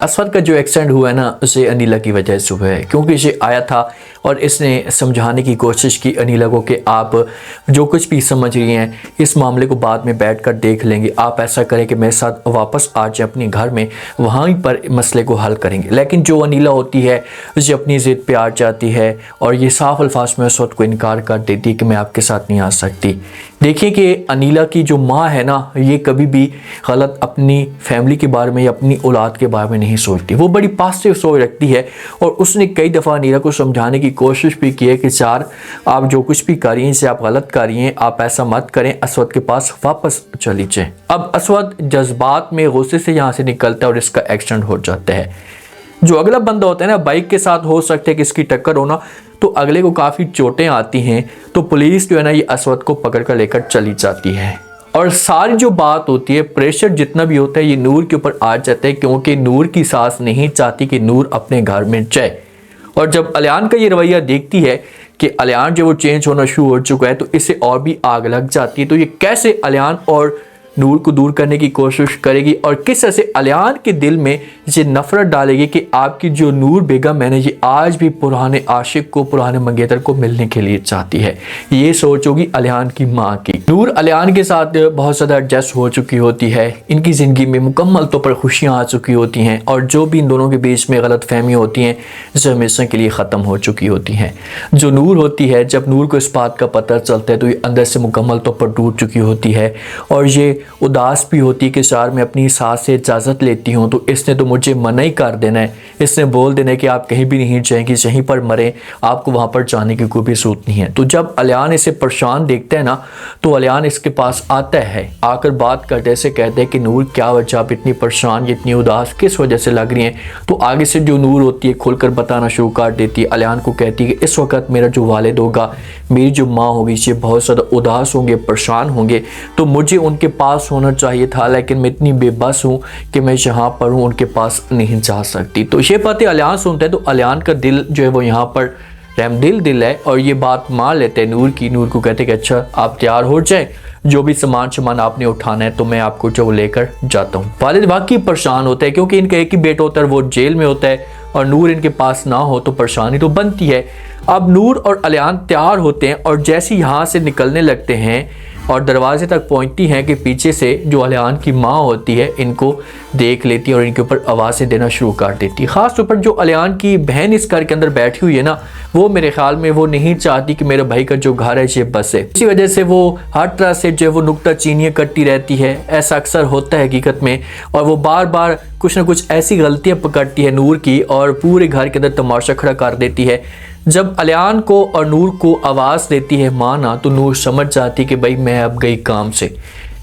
असद का जो एक्सीडेंट हुआ है ना, उसे अनिला की वजह से हुआ है, क्योंकि इसे आया था और इसने समझाने की कोशिश की अनिला को कि आप जो कुछ भी समझ रही हैं इस मामले को बाद में बैठकर देख लेंगे, आप ऐसा करें कि मेरे साथ वापस आ जाए अपने घर में, वहीं पर मसले को हल करेंगे। लेकिन जो अनिला होती है उसे अपनी ज़िद पे आ जाती है और ये साफ अल्फाज में असद को इनकार कर देती है कि मैं आपके साथ नहीं आ सकती। देखिए कि अनिला की जो माँ है ना, ये कभी भी गलत अपनी फैमिली के बारे में या अपनी औलाद के बारे में नहीं सोचती, वो बड़ी पॉजिटिव सोच रखती है। और उसने कई दफ़ा अनिला को समझाने की कोशिश भी की है कि यार आप जो कुछ भी कर रही हैं इसे आप गलत कर रही हैं, आप ऐसा मत करें, असद के पास वापस चली जाएं। अब असद जज्बात में गुस्से से यहाँ से निकलता है और इसका एक्सीडेंट हो जाता है। जो अगला बंदा होता है ना, बाइक के साथ हो सकता है कि इसकी टक्कर होना, तो अगले को काफ़ी चोटें आती हैं, तो पुलिस जो है ना ये असद को पकड़ कर लेकर चली जाती है। और सारी जो बात होती है, प्रेशर जितना भी होता है ये नूर के ऊपर आ जाता है, क्योंकि नूर की सास नहीं चाहती कि नूर अपने घर में जाए। और जब अलियान का ये रवैया देखती है कि अलियान जो वो चेंज होना शुरू हो चुका है, तो इससे और भी आग लग जाती है। तो ये कैसे अलियान और नूर को दूर करने की कोशिश करेगी और किस तरह से अलियान के दिल में ये नफरत डालेगी कि आपकी जो नूर बेगम है ना, ये आज भी पुराने आशिक को, पुराने मंगेतर को मिलने के लिए चाहती है। ये सोच होगी अलियान की माँ की। नूर अलियान के साथ बहुत ज़्यादा एडजस्ट हो चुकी होती है, इनकी ज़िंदगी में मुकम्मल तौर पर खुशियाँ आ चुकी होती हैं और जो भी इन दोनों के बीच में गलत फहमी होती हैं जो हमेशा के लिए ख़त्म हो चुकी होती हैं। जो नूर होती है, जब नूर को इस बात का पता चलता है तो ये अंदर से मुकम्मल तौर पर टूट चुकी होती है और ये उदास भी होती है कि यार मैं अपनी सास से इजाज़त लेती हूँ तो इसने तो मुझे मना ही कर देना है, इसने बोल देना है कि आप कहीं भी नहीं जाएंगी, यहीं पर मरें, आपको वहाँ पर जाने की कोई भी ज़रूरत नहीं है। तो जब अलियान इसे परेशान देखता है ना, तो अलियान इसके पास आता है, आकर बात करते से कहते हैं कि नूर क्या वजह, आप इतनी परेशान, इतनी उदास किस वजह से लग रही हैं। तो आगे से जो नूर होती है खुलकर बताना शुरू कर देती है। अलियान को कहती है कि इस वक्त मेरा जो वालिद होगा, मेरी जो माँ होगी, ये बहुत ज़्यादा उदास होंगे, परेशान होंगे, तो मुझे उनके पास होना चाहिए था, लेकिन मैं इतनी बेबस हूँ कि मैं जहाँ पर हूँ उनके पास नहीं जा सकती। तो ये बातें अलियान सुनते हैं तो अलियान का दिल जो है वो यहाँ पर रहमदिल दिल है और ये बात मान लेते हैं नूर की। नूर को कहते हैं कि अच्छा आप तैयार हो जाएं, जो भी सामान आपने उठाना है तो मैं आपको जो लेकर जाता हूँ। वालिद वाकई परेशान होता है क्योंकि इनका एक ही बेटा होता है, वो जेल में होता है और नूर इनके पास ना हो तो परेशानी तो बनती है। अब नूर और अलियान तैयार होते हैं और जैसे यहाँ से निकलने लगते हैं और दरवाजे तक पहुंचती हैं कि पीछे से जो अलियान की माँ होती है इनको देख लेती है और इनके ऊपर आवाज़ें देना शुरू कर देती है। ख़ास तौर पर जो अलियान की बहन इस घर के अंदर बैठी हुई है ना, वो मेरे ख्याल में वो नहीं चाहती कि मेरे भाई का जो घर है ये बस है, इसी वजह से वो हर तरह से जो है वो नुक्ताचीनियाँ करती रहती है। ऐसा अक्सर होता है हकीकत में, और वो बार बार कुछ ना कुछ ऐसी गलतियाँ पकड़ती है नूर की और पूरे घर के अंदर तमाशा खड़ा कर देती है। जब अलियान को और नूर को आवाज़ देती है माँ ना, तो नूर समझ जाती कि भाई मैं अब गई काम से।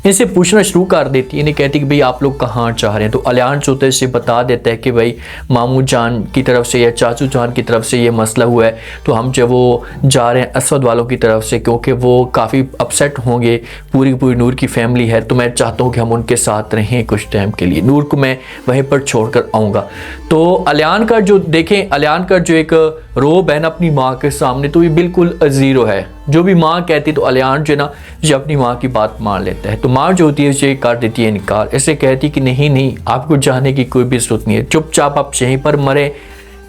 इनसे पूछना शुरू कर देती है, इन्हें कहती कि भाई आप लोग कहाँ चाह रहे हैं। तो अलियान चौथे से बता देता है कि भाई मामू जान की तरफ से या चाचू जान की तरफ से ये मसला हुआ है, तो हम जो वो जा रहे हैं असद वालों की तरफ से, क्योंकि वो काफ़ी अपसेट होंगे, पूरी पूरी नूर की फैमिली है, तो मैं चाहता हूँ कि हम उनके साथ रहें कुछ टाइम के लिए, नूर को मैं वहीं पर छोड़ कर आऊँगा। तो अलियान का जो देखें, अलियान का जो एक रोब है ना अपनी माँ के सामने, तो ये बिल्कुल ज़ीरो है। जो भी माँ कहती तो अलियान जो है ना ये अपनी माँ की बात मान लेता है। तो माँ जो होती है ये कर देती है इनकार, ऐसे कहती कि नहीं नहीं आपको जाने की कोई भी ज़रूरत नहीं है, चुपचाप आप यहीं पर मरें,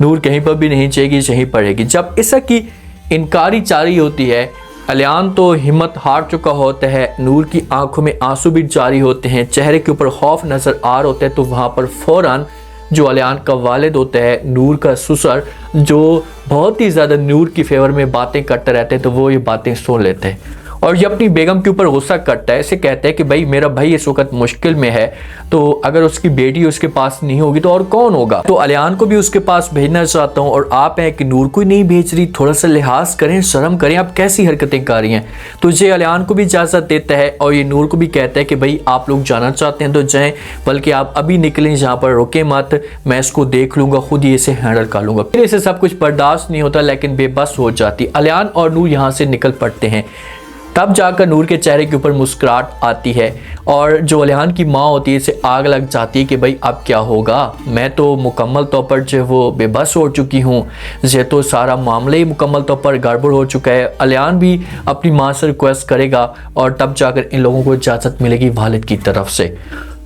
नूर कहीं पर भी नहीं जाएगी, यहीं पड़ेगी। जब इसकी की इनकारी जारी होती है, अलियान तो हिम्मत हार चुका होता है, नूर की आंखों में आंसू भी जारी होते हैं, चेहरे के ऊपर खौफ नज़र आ रहा होता है, तो वहाँ पर फ़ौरन जो अलियान का वालिद होता है, नूर का ससुर, जो बहुत ही ज़्यादा नूर की फेवर में बातें करते रहते हैं, तो वो ये बातें सुन लेते हैं और ये अपनी बेगम के ऊपर गुस्सा करता है। इसे कहता है कि भाई मेरा भाई इस वक्त मुश्किल में है, तो अगर उसकी बेटी उसके पास नहीं होगी तो और कौन होगा, तो अलियान को भी उसके पास भेजना चाहता हूँ और आप हैं कि नूर को ही नहीं भेज रही, थोड़ा सा लिहाज करें, शर्म करें, आप कैसी हरकतें कर रही हैं। तो ये अलियान को भी इजाज़त देता है और ये नूर को भी कहता है कि भाई आप लोग जाना चाहते हैं तो जाएँ, बल्कि आप अभी निकलें, जहाँ पर रुके मत, मैं इसको देख लूँगा, खुद ही इसे हैंडल कर लूँगा। फिर इसे सब कुछ बर्दाश्त नहीं होता, लेकिन बेबस हो जाती। अलियान और नूर यहाँ से निकल पड़ते हैं। तब जाकर नूर के चेहरे के ऊपर मुस्कुराहट आती है और जो अलियान की माँ होती है इसे आग लग जाती है कि भाई अब क्या होगा, मैं तो मुकम्मल तौर पर जो वो बेबस हो चुकी हूँ, ये तो सारा मामला ही मुकम्मल तौर पर गड़बड़ हो चुका है। अलियान भी अपनी माँ से रिक्वेस्ट करेगा और तब जाकर इन लोगों को इजाज़त मिलेगी वालिद की तरफ से।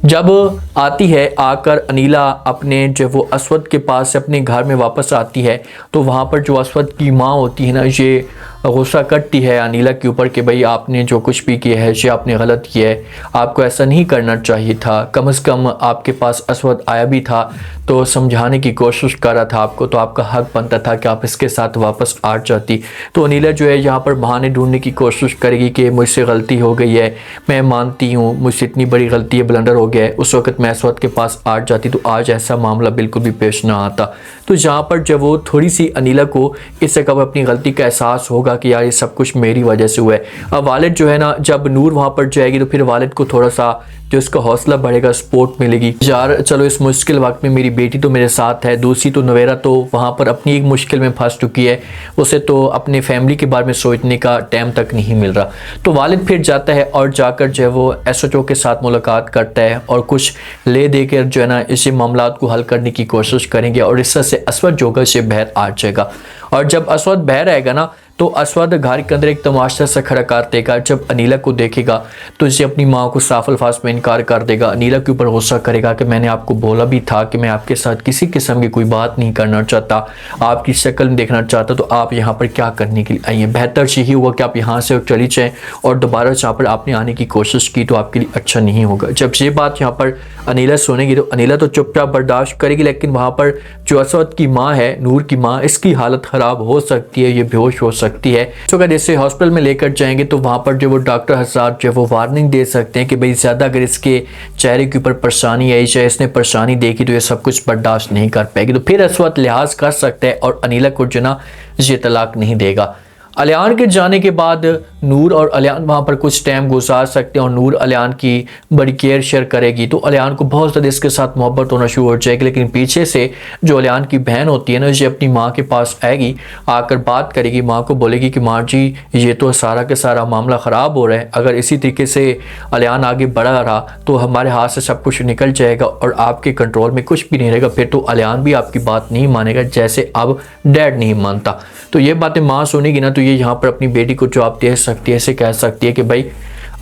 जब आती है आकर अनीला अपने जो वो असवद के पास से अपने घर में वापस आती है तो वहाँ पर जो असवद की माँ होती है ना, ये गुस्सा करती है अनीला के ऊपर कि भाई आपने जो कुछ भी किया है ये आपने गलत किया है, आपको ऐसा नहीं करना चाहिए था, कम से कम आपके पास असवद आया भी था तो समझाने की कोशिश कर रहा था आपको, तो आपका हक बनता था कि आप इसके साथ वापस आ जाती। तो अनीला जो है यहाँ पर बहाने ढूंढने की कोशिश करेगी कि मुझसे गलती हो गई है, मैं मानती हूँ मुझसे इतनी बड़ी गलती है, ब्लंडर हो गया है, उस वक्त मैं असवद के पास आ जाती तो आज ऐसा मामला बिल्कुल भी पेश ना आता। तो यहाँ पर जब वो थोड़ी सी अनीला को इससे कब अपनी गलती का एहसास होगा कि यार ये सब कुछ मेरी वजह से हुआ है। अब वालिद जो है ना, जब नूर वहाँ पर जाएगी तो फिर वालिद को थोड़ा सा जो इसका हौसला बढ़ेगा, सपोर्ट मिलेगी, यार चलो इस मुश्किल वक्त में मेरी बेटी तो मेरे साथ है। दूसरी तो नवेरा तो वहाँ पर अपनी एक मुश्किल में फंस चुकी है, उसे तो अपने फैमिली के बारे में सोचने का टाइम तक नहीं मिल रहा। तो वालिद फिर जाता है और जाकर जो है वो SHO के साथ मुलाकात करता है और कुछ ले देकर जो है ना इसी मामला को हल करने की कोशिश करेंगे और इससे से असवद जो है से बाहर आ जाएगा। और जब असवद बाहर आएगा ना तो असवद घर के अंदर एक तमाशा से खड़ा कर देगा। जब अनीला को देखेगा तो इसे अपनी माँ को साफ अल्फाज में इनकार कर देगा, अनीला के ऊपर गुस्सा करेगा कि मैंने आपको बोला भी था कि मैं आपके साथ किसी किस्म की कोई बात नहीं करना चाहता, आपकी शक्ल नहीं देखना चाहता, तो आप यहाँ पर क्या करने के लिए आई हैं। बेहतर यही हुआ कि आप यहाँ से चली जाएँ और दोबारा यहाँ पर आपने आने की कोशिश की तो आपके लिए अच्छा नहीं होगा। जब ये बात यहाँ पर अनीला सुनेगी तो अनीला तो चुपचाप बर्दाश्त करेगी, लेकिन वहाँ पर जो असवद की माँ है, नूर की माँ, इसकी हालत ख़राब हो सकती है, ये बेहोश हो सकती है। तो अगर जैसे हॉस्पिटल में लेकर जाएंगे तो वहाँ पर जो वो डॉक्टर हज़रात जो वो वार्निंग दे सकते हैं कि भाई ज़्यादा अगर इसके चेहरे के ऊपर परेशानी आई, चाहे इसने परेशानी देखी तो ये सब कुछ बर्दाश्त नहीं कर पाएगी। तो फिर असवद लिहाज कर सकता है और अनीला को जो ना ये तलाक नहीं देगा। अलियान के जाने के बाद नूर और अलियान वहाँ पर कुछ टाइम गुजार सकते हैं और नूर अलियान की बड़ी केयर शेयर करेगी तो अलियान को बहुत ज़्यादा इसके साथ मोहब्बत होना शुरू हो जाएगी। लेकिन पीछे से जो अलियान की बहन होती है ना, ये अपनी माँ के पास आएगी, आकर बात करेगी, माँ को बोलेगी कि माँ जी ये तो सारा के सारा मामला ख़राब हो रहा है, अगर इसी तरीके से अलियान आगे बढ़ा रहा तो हमारे हाथ से सब कुछ निकल जाएगा और आपके कंट्रोल में कुछ भी नहीं रहेगा, फिर तो अलियान भी आपकी बात नहीं मानेगा जैसे अब डैड नहीं मानता। तो ये बातें माँ सुनेगी ना तो ये यहाँ पर अपनी बेटी को जवाब दे सकती है, ऐसे कह सकती है कि भाई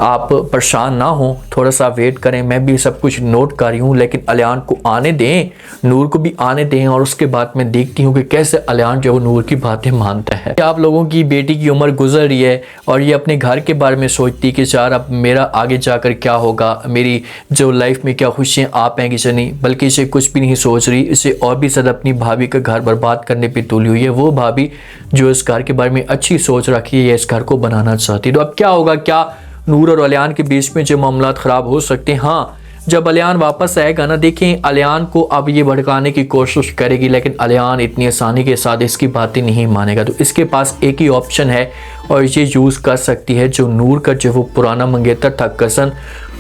आप परेशान ना हो, थोड़ा सा वेट करें, मैं भी सब कुछ नोट कर रही हूँ, लेकिन अलियान को आने दें, नूर को भी आने दें और उसके बाद मैं देखती हूँ कि कैसे अलियान जो नूर की बातें मानता है। आप लोगों की बेटी की उम्र गुजर रही है और ये अपने घर के बारे में सोचती कि यार अब मेरा आगे जाकर क्या होगा, मेरी जो लाइफ में क्या खुशियाँ आ पाएंगी या नहीं, बल्कि इसे कुछ भी नहीं सोच रही, इसे और भी ज़्यादा अपनी भाभी का घर बर्बाद करने पर तुली हुई है। वो भाभी जो इस घर के बारे में अच्छी सोच रखी है, इस घर को बनाना चाहती है। तो अब क्या होगा, क्या नूर और अलियान के बीच में जो मामला ख़राब हो सकते हैं। हाँ, जब अलियान वापस आएगा ना, देखें अलियान को अब ये भड़काने की कोशिश करेगी, लेकिन अलियान इतनी आसानी के साथ इसकी बातें नहीं मानेगा। तो इसके पास एक ही ऑप्शन है और ये यूज़ कर सकती है, जो नूर का जो वो पुराना मंगेतर था कज़न,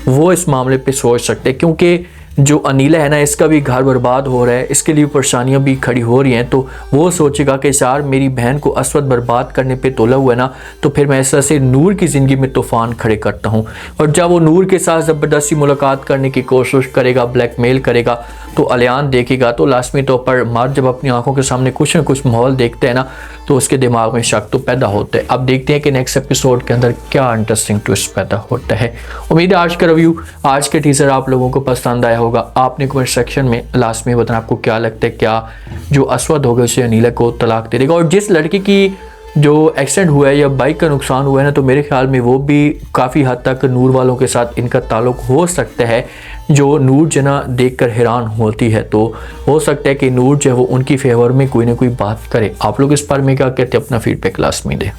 वो इस मामले पे सोच सकते हैं, क्योंकि जो अनीला है ना, इसका भी घर बर्बाद हो रहा है, इसके लिए परेशानियां भी खड़ी हो रही हैं। तो वो सोचेगा कि यार मेरी बहन को असवद बर्बाद करने पे तोला हुआ है ना, तो फिर मैं इस तरह से नूर की ज़िंदगी में तूफ़ान खड़े करता हूँ। और जब वो नूर के साथ ज़बरदस्ती मुलाकात करने की कोशिश करेगा, ब्लैकमेल करेगा, तो अलियान देखेगा तो लाजमी तौर पर मर्द जब अपनी आंखों के सामने कुछ न कुछ माहौल देखते हैं ना, तो उसके दिमाग में शक तो पैदा होता है। अब देखते हैं कि नेक्स्ट एपिसोड के अंदर क्या इंटरेस्टिंग ट्विस्ट पैदा होता है। उम्मीद है आज का रिव्यू, आज के टीजर आप लोगों को पसंद आया होगा। आपने कमेंट सेक्शन में लास्ट में बताना आपको क्या लगता है, क्या जो असवद होगा उसे अनीला को तलाक दे देगा। और जिस लड़की की जो एक्सीडेंट हुआ है या बाइक का नुकसान हुआ है ना, तो मेरे ख्याल में वो भी काफ़ी हद तक नूर वालों के साथ इनका ताल्लुक हो सकता है, जो नूर जना देखकर हैरान होती है। तो हो सकता है कि नूर जो है वो उनकी फेवर में कोई ना कोई बात करे। आप लोग इस पर में क्या कहते हैं, अपना फीडबैक लास्ट में दें।